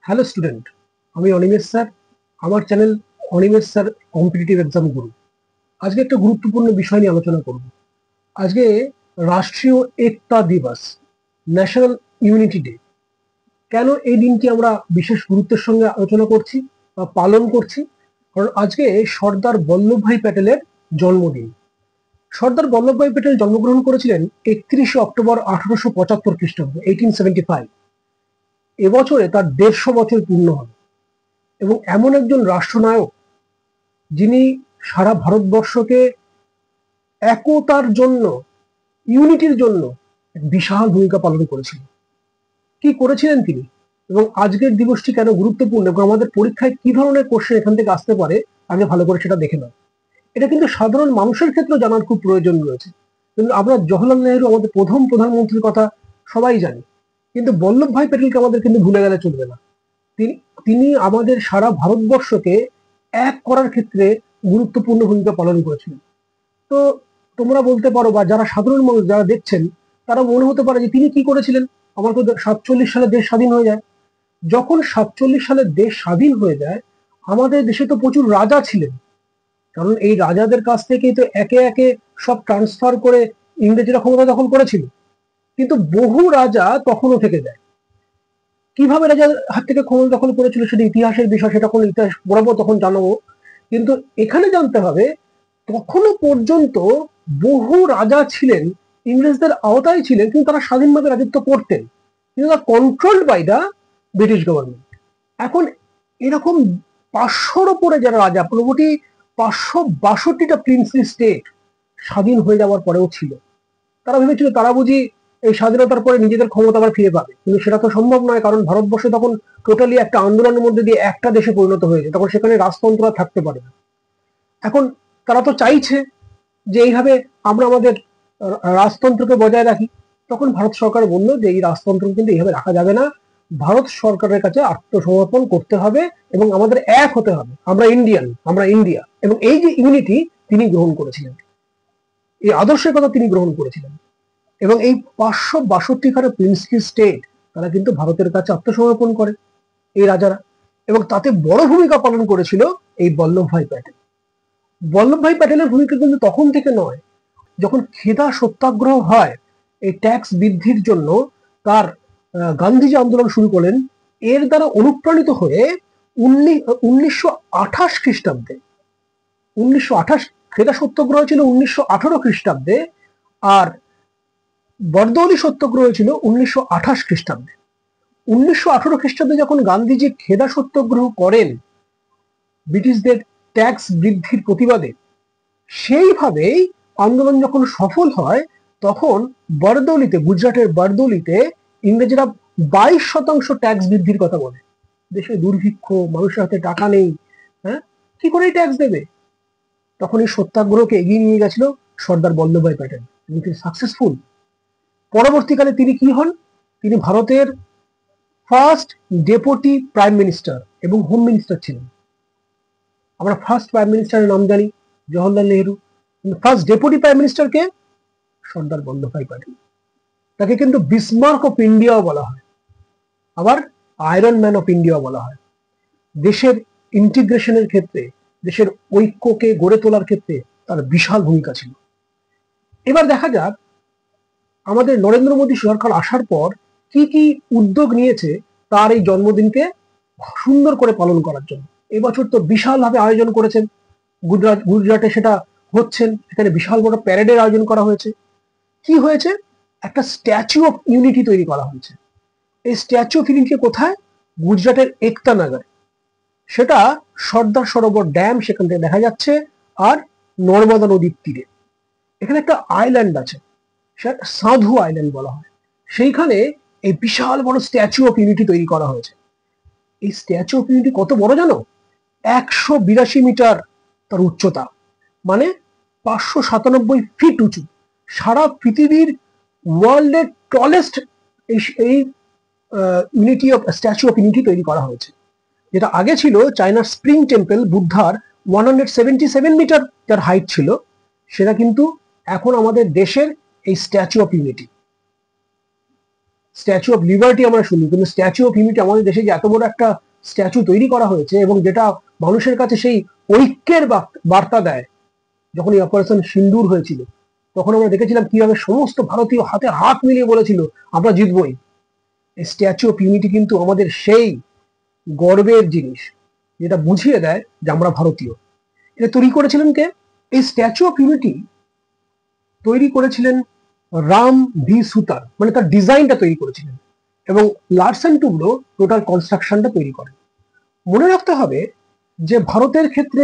Hello student, আমি Animesh sir. আমার channel Animesh sir competitive exam গুরু। আজকে একটা গুরুত্বপূর্ণ বিষয় নিয়ে আলোচনা করব। আজকে রাষ্ট্রীয় একতা দিবস, ন্যাশনাল ইউনিটি ডে। কেন এই দিনটি আমরা বিশেষ গুরুত্বের সঙ্গে আলোচনা করছি বা পালন করছি? কারণ আজকে সর্দার বল্লভভাই প্যাটেলের জন্মদিন। সর্দার বল্লভভাই প্যাটেল জন্মগ্রহণ করেছিলেন 31শে অক্টোবর 1875 খ্রিস্টাব্দে, 1875। এবছরে তার 150 বছর পূর্ণ হবে এবং এমন একজন রাষ্ট্রনায়ক যিনি সারা ভারতবর্ষকে একতার জন্য, ইউনিটির জন্য এক বিশাল ভূমিকা পালন করেছিলেন। কি করেছিলেন তিনি, এবং আজকের দিবসটি কেন গুরুত্বপূর্ণ এবং আমাদের পরীক্ষায় কি ধরনের কোশ্চেন এখান থেকে আসতে পারে, আগে ভালো করে সেটা দেখে নাও। এটা কিন্তু সাধারণ মানুষের ক্ষেত্রে জানার খুব প্রয়োজন রয়েছে। কিন্তু আমরা জওহরলাল নেহেরু, আমাদের প্রথম প্রধানমন্ত্রীর কথা সবাই জানি, কিন্তু বল্লভভাই প্যাটেলকে আমাদের কিন্তু ভুলে গেলে চলবে না। তিনি তিনি আমাদের সারা ভারতবর্ষকে এক করার ক্ষেত্রে গুরুত্বপূর্ণ ভূমিকা পালন করেছিলেন। তো তোমরা বলতে পারো, বা যারা সাধারণ মানুষ যারা দেখছেন, তারা মনে হতে পারে যে তিনি কি করেছিলেন। আমার তো 47 সালে দেশ স্বাধীন হয়ে যায়। যখন 47 সালে দেশ স্বাধীন হয়ে যায়, আমাদের দেশে তো প্রচুর রাজা ছিলেন। কারণ এই রাজাদের কাছ থেকেই তো একে একে সব ট্রান্সফার করে ইংরেজরা ক্ষমতা দখল করেছিল। কিন্তু বহু রাজা তখনও থেকে যায়। কিভাবে রাজার হাত থেকে ক্ষমতা দখল করেছিল সেটা ইতিহাসের বিষয়, সেটা কোনো ইতিহাস পড়াবো তখন জানাবো। কিন্তু এখানে জানতে হবে, তখনো পর্যন্ত বহু রাজা ছিলেন, ইংরেজদের আওতায় ছিলেন, কিন্তু তারা স্বাধীনভাবে রাজত্ব করতেন, কিন্তু তারা controlled by the British government. এখন এরকম 500-র উপরে যারা রাজা, প্রভৃতি 562টা প্রিন্সলি স্টেট স্বাধীন হয়ে যাওয়ার পরেও ছিল। তারা ভেবেছিল তারা বুঝি এই স্বাধীনতার পরে নিজেদের ক্ষমতা আবার ফিরে পাবে, কিন্তু সেটা তো সম্ভব নয়। কারণ ভারতবর্ষে তখন টোটালি একটা আন্দোলনের মধ্যে দিয়ে একটা দেশে পরিণত হয়েছে, তখন সেখানে রাজতন্ত্র আর থাকতে পারে না। এখন তারা তো চাইছে যে এইভাবে আমরা আমাদের রাজতন্ত্রকে বজায় রাখি। তখন ভারত সরকার বলল যে এই রাজতন্ত্র কিন্তু এইভাবে রাখা যাবে না, ভারত সরকারের কাছে আত্মসমর্পণ করতে হবে এবং আমাদের এক হতে হবে, আমরা ইন্ডিয়ান, আমরা ইন্ডিয়া। এবং এই যে ইউনিটি তিনি গ্রহণ করেছিলেন, এই আদর্শের কথা তিনি গ্রহণ করেছিলেন। এবং এই 562খানা প্রিন্সলি স্টেট তারা কিন্তু ভারতের কাছে আত্মসমর্পণ করে, এই রাজারা। এবং তাতে বড় ভূমিকা পালন করেছিল এই বল্লভভাই প্যাটেল। বল্লভভাই প্যাটেলের ভূমিকা কিন্তু তখন থেকে নয়, যখন খেদা সত্যাগ্রহ হয় এই ট্যাক্স বৃদ্ধির জন্য, তার গান্ধীজি আন্দোলন শুরু করলেন। এর দ্বারা অনুপ্রাণিত হয়ে 1928 খ্রিস্টাব্দে, 1928 খেদা সত্যাগ্রহ ছিল 1918 খ্রিস্টাব্দে, আর বরদৌলি সত্যাগ্রহ ছিল 1928 খ্রিস্টাব্দে। 1918 খ্রিস্টাব্দে যখন গান্ধীজি খেদা সত্যাগ্রহ করেন ব্রিটিশদের ট্যাক্স বৃদ্ধির প্রতিবাদে, সেইভাবেই আন্দোলন যখন সফল হয়, তখন বরদৌলিতে, গুজরাটের বরদৌলিতে ইংরেজরা 22% ট্যাক্স বৃদ্ধির কথা বলে। দেশে দুর্ভিক্ষ, মানুষের হাতে টাকা নেই, হ্যাঁ, কি করে ট্যাক্স দেবে? তখন এই সত্যাগ্রহকে এগিয়ে নিয়ে গেছিল সর্দার বল্লভভাই প্যাটেল, এবং তিনি সাকসেসফুল। পরবর্তীকালে তিনি কি হন? তিনি ভারতের ফার্স্ট ডেপুটি প্রাইম মিনিস্টার এবং হোম মিনিস্টার ছিলেন। আমরা ফার্স্ট প্রাইম মিনিস্টারের নাম জানি জওহরলাল নেহেরু, কিন্তু ফার্স্ট ডেপুটি প্রাইম মিনিস্টার কে? সর্দার বল্লভভাই প্যাটেল। তাকে কিন্তু বিসমার্ক অফ ইন্ডিয়াও বলা হয়, আবার আয়রন ম্যান অফ ইন্ডিয়াও বলা হয়। দেশের ইন্টিগ্রেশনের ক্ষেত্রে, দেশের ঐক্যকে গড়ে তোলার ক্ষেত্রে তার বিশাল ভূমিকা ছিল। এবার দেখা যাক আমাদের নরেন্দ্র মোদী সরকার আসার পর কি কি উদ্যোগ নিয়েছে তার এই জন্মদিনকে সুন্দর করে পালন করার জন্য। এবছর তো বিশালভাবে আয়োজন করেছেন, গুজরাটে সেটা হচ্ছেন, এখানে বিশাল বড় প্যারেডের আয়োজন করা হয়েছে। কি হয়েছে? একটা স্ট্যাচু অফ ইউনিটি তৈরি করা হয়েছে। এই স্ট্যাচু অফ ইউনিটি কোথায়? গুজরাটের একতা নগরে। সেটা সর্দার সরোবর ড্যাম সেখান থেকে দেখা যাচ্ছে, আর নর্মদা নদীর তীরে। এখানে একটা আইল্যান্ড আছে, সেটা সাধু আইল্যান্ড বলা হয়। সেইখানে এই বিশাল বড় স্ট্যাচু অফ ইউনিটি তৈরি করা হয়েছে। এই স্ট্যাচু অফ ইউনিটি কত বড় জানো? 182 মিটার তার উচ্চতা, মানে 597 ফিট উঁচু। সারা পৃথিবীর ওয়ার্ল্ডের টলেস্ট এই unity of statue of unity তৈরি করা হয়েছে। যেটা আগে ছিল চায়নার স্প্রিং টেম্পল বুদ্ধার 177 মিটার যার হাইট ছিল, সেটা কিন্তু এখন আমাদের দেশের এই statue of unity. Statue of liberty আমরা শুনি, কিন্তু স্ট্যাচু অফ ইউনিটি আমাদের দেশে যে এত বড় একটা স্ট্যাচু তৈরি করা হয়েছে এবং যেটা মানুষের কাছে সেই ঐক্যের বার্তা দেয়। যখন এই অপারেশন সিন্দুর হয়েছিল তখন আমরা দেখেছিলাম কিভাবে সমস্ত ভারতীয় হাতে হাত মিলিয়ে বলেছিল আমরা জিতবই। এই স্ট্যাচু অফ ইউনিটি কিন্তু আমাদের সেই গর্বের জিনিস, যেটা বুঝিয়ে দেয় যে আমরা ভারতীয়। এটা তৈরি করেছিলেন কে? এই স্ট্যাচু অফ ইউনিটি তৈরি করেছিলেন রাম ভি সুতার, মানে তার ডিজাইনটা তৈরি করেছিলেন, এবং লার্সেন টুব্রো টোটাল কনস্ট্রাকশনটা তৈরি করেন। মনে রাখতে হবে যে ভারতের ক্ষেত্রে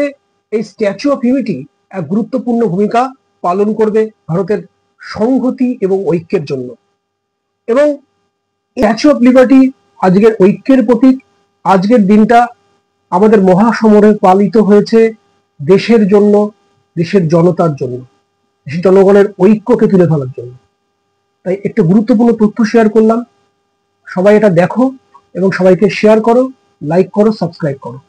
এই স্ট্যাচু অফ ইউনিটি এক গুরুত্বপূর্ণ ভূমিকা পালন করবে ভারতের সংহতি এবং ঐক্যের জন্য। এবং স্ট্যাচু অফ লিবার্টি আজকের ঐক্যের প্রতীক। আজকের দিনটা আমাদের মহাসমরে পালিত হয়েছে দেশের জন্য, দেশের জনতার জন্য, দেশের জনগণের ঐক্যকে তুলে ধরার জন্য। তাই একটা গুরুত্বপূর্ণ তথ্য শেয়ার করলাম। সবাই এটা দেখো এবং সবাইকে শেয়ার করো, লাইক করো, সাবস্ক্রাইব করো।